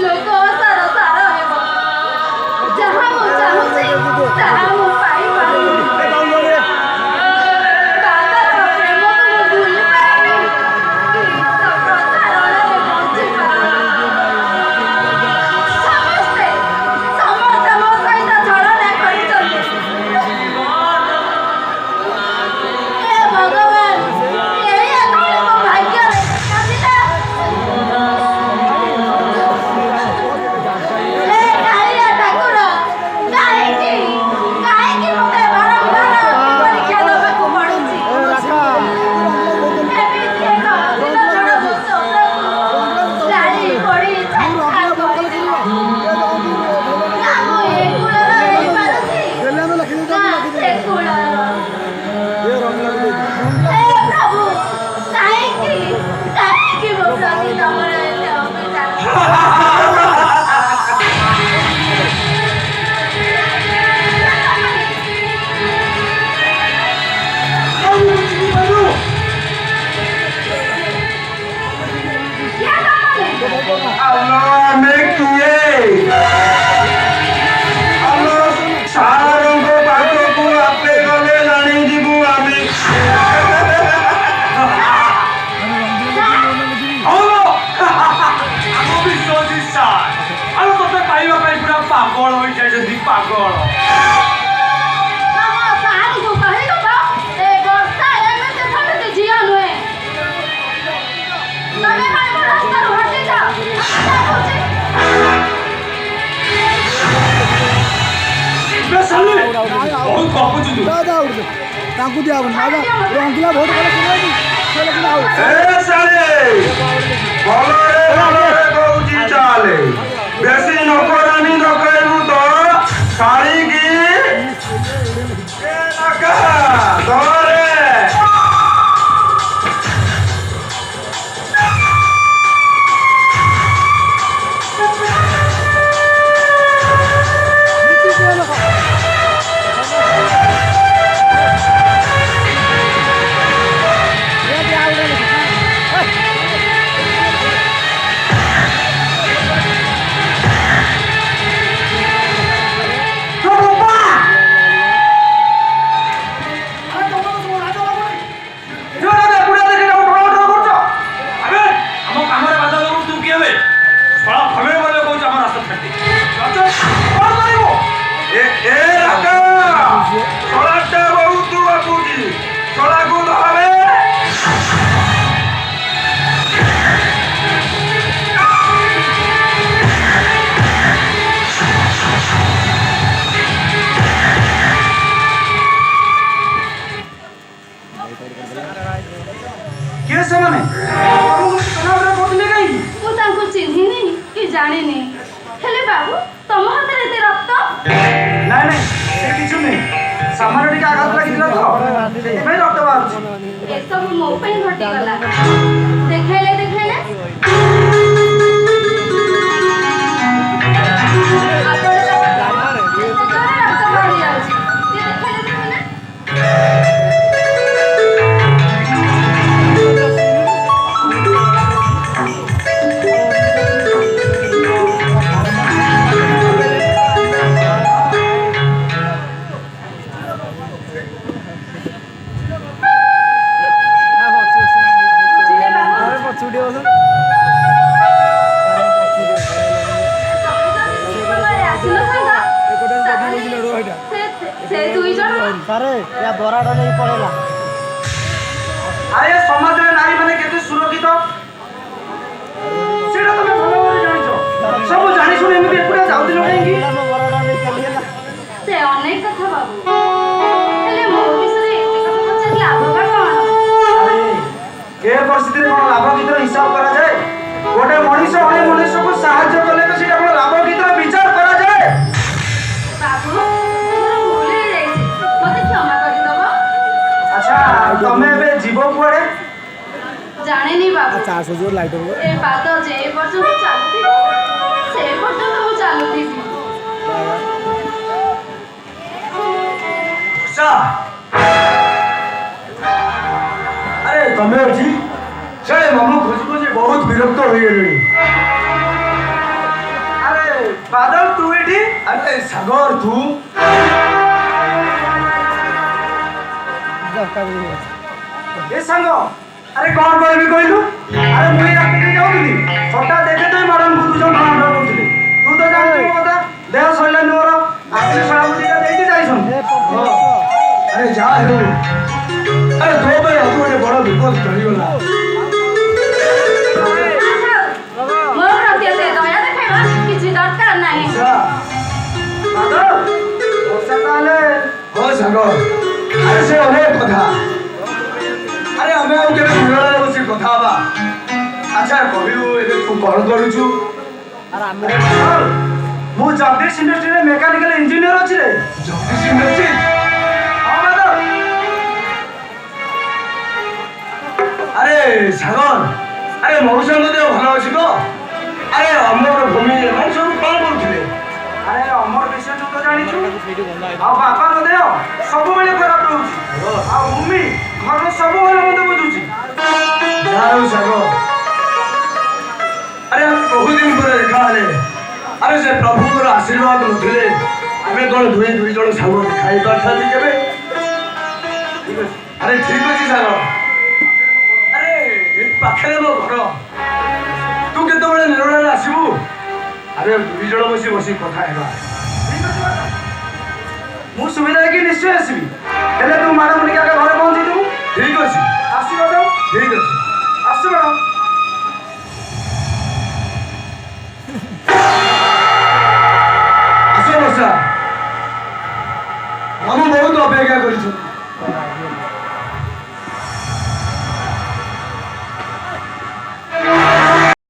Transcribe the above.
ଲୋକ ସାର ସାର ହେବ। ଯାହା ମୁଁ ଚାହୁଁଛି ତାହା ମୁଁ ପାଇପାରୁନି। ବାବାର ପ୍ରେମକୁ ମୁଁ ଭୁଲି ପାରୁନି। ଗୀତ ପ୍ରଚାରଣରେ ବଞ୍ଚି ପାରୁନି। ସମସ୍ତେ ମୋ ସହିତ ଛଳନା କରିଛନ୍ତି। ହେ ଭଗବାନ, ଏଇଆ କଣ ମୋ ଭାଗ୍ୟରେ ଲେଖାଥିଲା? ହେ କାଳିଆ ଠାକୁର, କାହିଁକି ମୋତେ ବାରମ୍ବାର ପରୀକ୍ଷା ଦେବାକୁ ପଡୁଛି? ଏମିତି ଏକ ଅଦିନଜଣ ମୋ ସ୍ୱପ୍ନକୁ ଜାଳି ପୋଡ଼ି ଛାରଖାର କରିଦେଲା। ନା ମୁଁ ଏ କୂଳର ହେଇପାରୁଛି, ନା ସେ କୂଳର। ହେ ପ୍ରଭୁ, କାହିଁକି ମୋ ପ୍ରତି ତମର ଏତେ ଅବିଚାର? ଆମେ କିଏ? ଆମ ସାରଙ୍କ ପାଖକୁ ଆପେ ଗଲେ ଜାଣିଯିବୁ ଆମେ। ପାଇବା ପାଇଁ ପୁରା ପାଗଳ ହୋଇଯାଇଛନ୍ତି, ପାଗଳ। ଝିଅ ନୁହେଁ, ତମେ ରାସ୍ତାରୁ ହଟିଯାଅ। ବହୁତ ଗପୁଛୁ ତାଙ୍କୁ ଦିଆହବନି ରଙ୍ଗିଲା ଭୋଟ କହୁଛି ଚାଲେ। ବେଶୀ ନକରାନି ନକରିବୁ ତ ଶାଢ଼ୀକି ଧରେ। ମୁଁ ତାଙ୍କୁ ଚିହ୍ନିନି କି ଜାଣିନି, ହେଲେ ବାବୁ ତମ ହାତରେ ଏତେ ରକ୍ତ? ନାଇଁ ନାଇଁ, ସେ କିଛି ନୁହେଁ। ସାମାନ୍ୟ ଟିକେ ଆଘାତ ଲାଗିଥିଲା ତ, ସେଥିପାଇଁ ରକ୍ତ ବାହାରୁଛି। ଏସବୁ ମୋ ପାଇଁ ଘଟିଗଲା। ଦେଖେଇଲେ ସେ ଦୁଇ ଜଣ ବରାଟା ନେଇ ପଳେଇଲା। ଆରେ ସମାଜରେ ନାରୀ ମାନେ କେତେ ସୁରକ୍ଷିତ ସେଇଟା ତମେ ଭଲ ଭାବରେ ଜାଣିଛ। ସବୁ ଜାଣି ଶୁଣି ଏମିତି ଏକୁଟିଆ ଯାଉଥିଲ କାହିଁକି? ସେ ଅନେକ କଥା ବାବୁ, ହେଲେ ମୋ ବିଷୟରେ ଏତେ କଥା ପଚାରି ଲାଭଟା କଣ? ଏ ପରିସ୍ଥିତିରେ କଣ ଲାଭ କ୍ଷତିର ହିସାବ କରାଯାଏ? ଗୋଟେ ମଣିଷ ଅନ୍ୟ ମଣିଷକୁ ସାହାଯ୍ୟ କଲେ ତ ସେଇଟା କଣ ଲାଭ କ୍ଷତିର ବିଚାର କରାଯାଏ? ବାବୁ ମୋର ଭୁଲ ହେଇଯାଇଛି, ମତେ କ୍ଷମା କରିଦବ। ଆଚ୍ଛା ତମେ ଏବେ ଯିବ କୁଆଡେ? ଜାଣିନି ବାବୁ, ଏ ପାଦ ଯେ ପର୍ଯ୍ୟନ୍ତ ଚାଲୁଥିବ ସେ ପର୍ଯ୍ୟନ୍ତ ମୁଁ ଚାଲୁଥିବି। আরে তুমি অছি সে মামু খুঁজি খুঁজি বহুত বিরক্ত হয়ে গেলি। ବାଦଲ ତୁ ଏଠି ଆରେ ସାଗର ତୁ ଏ ସାଙ୍ଗ ଆରେ କ'ଣ କହିବି କହିଲୁ ଆରେ ମୁଁ ଏଇ ରାତିରେ ଯାଉଥିଲି ହଠାତ୍ ଦେଖେ ତୁଇ ମ୍ୟାଡାମକୁ ତୁ ଜଣ ଅର୍ଡର କରୁଥିଲେ ତୁ ତ ଜାଣିଛୁ ମୋ କଥା ଦେହ ସରିଲାନି ମୋର ଆସିଲେ ଶଳାକୁ ଦିଟା ଦେଇକି ଯାଇଛନ୍ତି ଆରେ ଯାହା ହେଉ ଆରେ ତୋ ପାଇଁ ଅତି ଗୋଟେ ବଡ଼ ବିପଦ ଟଳିଗଲା। ମୋ ପ୍ରତି ଏତେ ଦୟା ଦେଖାଇବା କିଛି ଦରକାର ନାହିଁ। ବାଦଲ ବର୍ଷା ତାହେଲେ ହଁ ସାଙ୍ଗ ଆରେ ସେ ଅନେକ କଥା ଆରେ ଆମେ ଆଉ କେବେ ମିଳନରେ ବସି କଥା ହବା। ଆଚ୍ଛା କହିଲୁ ଏବେ ତୁ କ'ଣ କରୁଛୁ? ମୁଁ ଜଗଦୀଶ ଇଣ୍ଡଷ୍ଟ୍ରିରେ ମେକାନିକାଲ ଇଞ୍ଜିନିୟର ଅଛି ରେ ଜଗଦୀଶ ଇଣ୍ଡଷ୍ଟ୍ରି? ହଁ ବାଦଲ ଆରେ ସାଗର ଆରେ ମଉସାଙ୍କ ଦେହ ଭଲ ଅଛି ତ? ଆରେ ଅମର ଭୂମି ଏମାନେ ସବୁ କ'ଣ କରୁଥିଲେ? ଆରେ ଅମର ବିଷୟ ତୁ ତ ଜାଣିଛୁ ଆଉ ବାପାଙ୍କ ଦେହ ସବୁବେଳେ ଖରାପ ରହୁଛି ଆଉ ଭୂମି ଘରର ସବୁବେଳେ ମତେ ବୁଝୁଛି ଯାହା ହଉ ସାଙ୍ଗ ଆରେ ବହୁ ଦିନ ପରେ ଦେଖା ହେଲେ ଆରେ ସେ ପ୍ରଭୁଙ୍କର ଆଶୀର୍ବାଦ ନଥିଲେ ଆମେ କ'ଣ ଦୁଇ ଜଣ ସାଙ୍ଗ ଦେଖା ହେଇପାରିଥାନ୍ତି କେବେ? ଆରେ ଠିକ ଅଛି ସାଙ୍ଗ ଆରେ ଏଇ ପାଖରେ ମୋ ଘର ତୁ କେତେବେଳେ ନିରୋଳାରେ ଆସିବୁ? ଆରେ ଦୁଇ ଜଣ ବସି କଥା ହେବା। ମୁଁ ସୁବିଧା ହେଇକି ନିଶ୍ଚୟ ଆସିବି ହେଲେ ତୁ ମ୍ୟାଡାମ ଟିକେ ଆଗେ ଘରେ ପହଞ୍ଚେଇଦେବୁ ଠିକ ଅଛି ଆସିବ ତ ଠିକ ଅଛି ଆସୁ ମ୍ୟାଡାମ ଆସ ବର୍ଷା ଆମେ ବହୁତ ଅପେକ୍ଷା କରିଛୁ